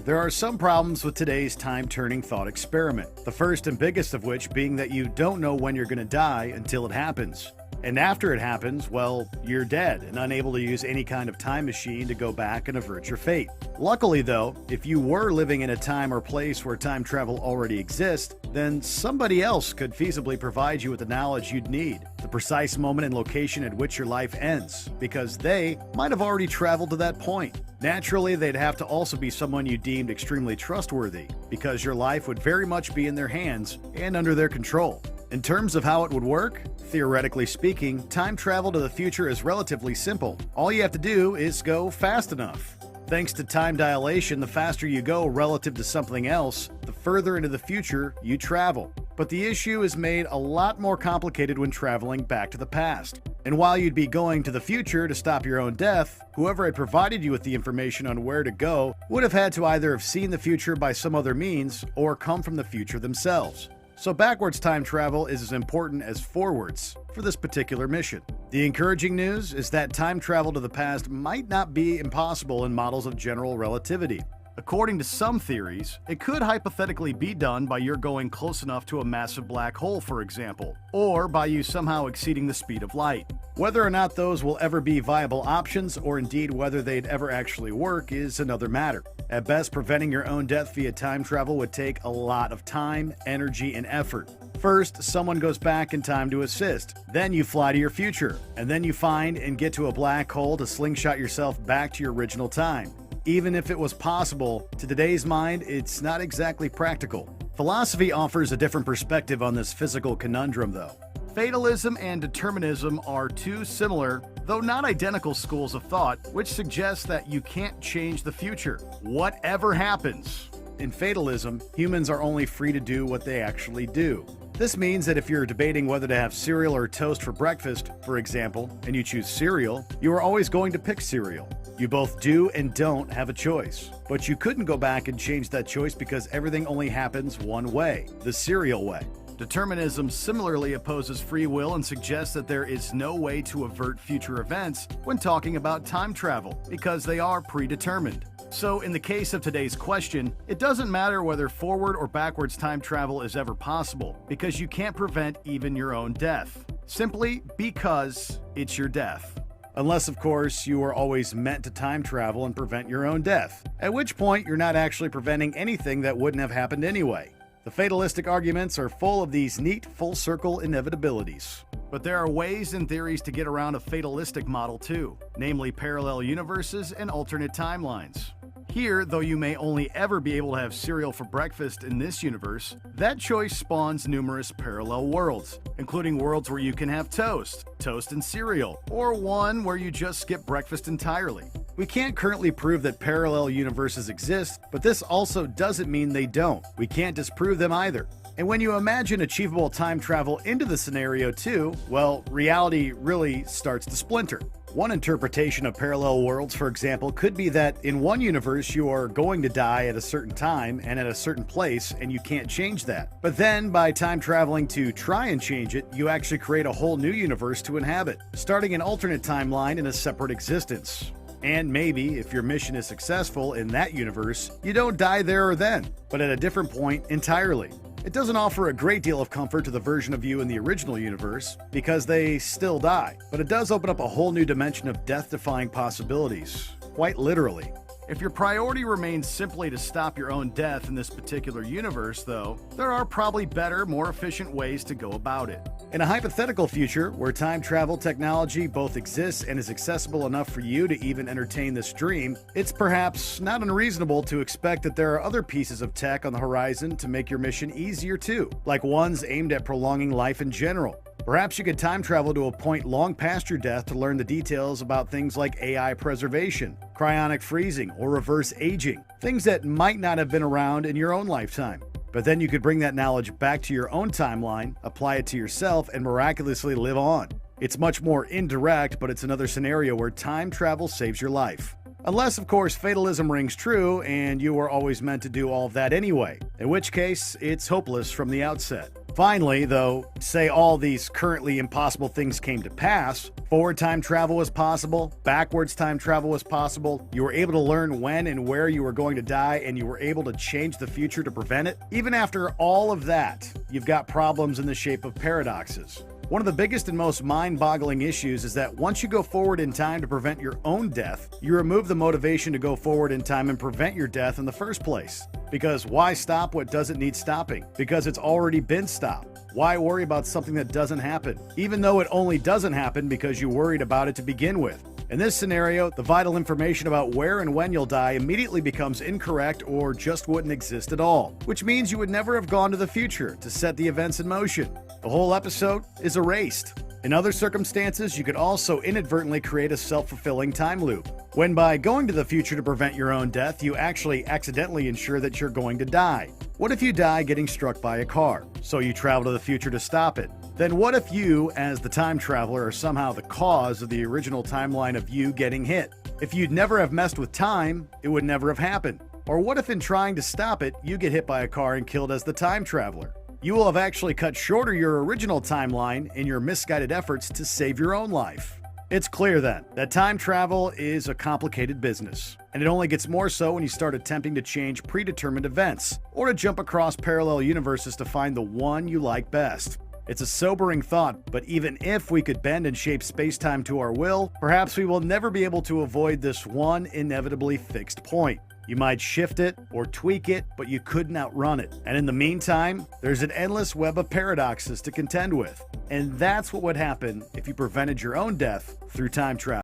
there are some problems with today's time-turning thought experiment. The first and biggest of which being that you don't know when you're going to die until it happens. And after it happens, well, you're dead and unable to use any kind of time machine to go back and avert your fate. Luckily though, if you were living in a time or place where time travel already exists, then somebody else could feasibly provide you with the knowledge you'd need, the precise moment and location at which your life ends, because they might have already traveled to that point. Naturally, they'd have to also be someone you deemed extremely trustworthy, because your life would very much be in their hands and under their control. In terms of how it would work, theoretically speaking, time travel to the future is relatively simple. All you have to do is go fast enough. Thanks to time dilation, the faster you go relative to something else, the further into the future you travel. But the issue is made a lot more complicated when traveling back to the past. And while you'd be going to the future to stop your own death, whoever had provided you with the information on where to go would have had to either have seen the future by some other means or come from the future themselves. So backwards time travel is as important as forwards for this particular mission. The encouraging news is that time travel to the past might not be impossible in models of general relativity. According to some theories, it could hypothetically be done by your going close enough to a massive black hole, for example, or by you somehow exceeding the speed of light. Whether or not those will ever be viable options, or indeed whether they'd ever actually work, is another matter. At best, preventing your own death via time travel would take a lot of time, energy, and effort. First, someone goes back in time to assist. Then you fly to your future. And then you find and get to a black hole to slingshot yourself back to your original time. Even if it was possible, to today's mind, it's not exactly practical. Philosophy offers a different perspective on this physical conundrum, though. Fatalism and determinism are two similar, though not identical schools of thought, which suggests that you can't change the future, whatever happens. In fatalism, humans are only free to do what they actually do. This means that if you're debating whether to have cereal or toast for breakfast, for example, and you choose cereal, you are always going to pick cereal. You both do and don't have a choice. But you couldn't go back and change that choice because everything only happens one way, the cereal way. Determinism similarly opposes free will and suggests that there is no way to avert future events when talking about time travel, because they are predetermined. So in the case of today's question, it doesn't matter whether forward or backwards time travel is ever possible, because you can't prevent even your own death. Simply because it's your death. Unless, of course, you are always meant to time travel and prevent your own death, at which point you're not actually preventing anything that wouldn't have happened anyway. The fatalistic arguments are full of these neat full-circle inevitabilities. But there are ways and theories to get around a fatalistic model too, namely parallel universes and alternate timelines. Here, though you may only ever be able to have cereal for breakfast in this universe, that choice spawns numerous parallel worlds, including worlds where you can have toast and cereal, or one where you just skip breakfast entirely. We can't currently prove that parallel universes exist, but this also doesn't mean they don't. We can't disprove them either. And when you imagine achievable time travel into the scenario too, well, reality really starts to splinter. One interpretation of parallel worlds, for example, could be that in one universe you are going to die at a certain time and at a certain place, and you can't change that. But then, by time traveling to try and change it, you actually create a whole new universe to inhabit, starting an alternate timeline in a separate existence. And maybe, if your mission is successful in that universe, you don't die there or then, but at a different point entirely. It doesn't offer a great deal of comfort to the version of you in the original universe, because they still die, but it does open up a whole new dimension of death-defying possibilities, quite literally. If your priority remains simply to stop your own death in this particular universe, though, there are probably better, more efficient ways to go about it. In a hypothetical future where time travel technology both exists and is accessible enough for you to even entertain this dream, it's perhaps not unreasonable to expect that there are other pieces of tech on the horizon to make your mission easier too, like ones aimed at prolonging life in general. Perhaps you could time travel to a point long past your death to learn the details about things like AI preservation, cryonic freezing, or reverse aging, things that might not have been around in your own lifetime. But then you could bring that knowledge back to your own timeline, apply it to yourself, and miraculously live on. It's much more indirect, but it's another scenario where time travel saves your life. Unless, of course, fatalism rings true and you were always meant to do all of that anyway, in which case it's hopeless from the outset. Finally, though, say all these currently impossible things came to pass, forward time travel was possible, backwards time travel was possible, you were able to learn when and where you were going to die, and you were able to change the future to prevent it. Even after all of that, you've got problems in the shape of paradoxes. One of the biggest and most mind-boggling issues is that once you go forward in time to prevent your own death, you remove the motivation to go forward in time and prevent your death in the first place. Because why stop what doesn't need stopping? Because it's already been stopped. Why worry about something that doesn't happen? Even though it only doesn't happen because you worried about it to begin with. In this scenario, the vital information about where and when you'll die immediately becomes incorrect or just wouldn't exist at all, which means you would never have gone to the future to set the events in motion. The whole episode is erased. In other circumstances, you could also inadvertently create a self-fulfilling time loop, when by going to the future to prevent your own death, you actually accidentally ensure that you're going to die. What if you die getting struck by a car, so you travel to the future to stop it? Then what if you, as the time traveler, are somehow the cause of the original timeline of you getting hit? If you'd never have messed with time, it would never have happened. Or what if in trying to stop it, you get hit by a car and killed as the time traveler? You will have actually cut shorter your original timeline in your misguided efforts to save your own life. It's clear then that time travel is a complicated business, and it only gets more so when you start attempting to change predetermined events or to jump across parallel universes to find the one you like best. It's a sobering thought, but even if we could bend and shape space-time to our will, perhaps we will never be able to avoid this one inevitably fixed point. You might shift it or tweak it, but you couldn't outrun it. And in the meantime, there's an endless web of paradoxes to contend with. And that's what would happen if you prevented your own death through time travel.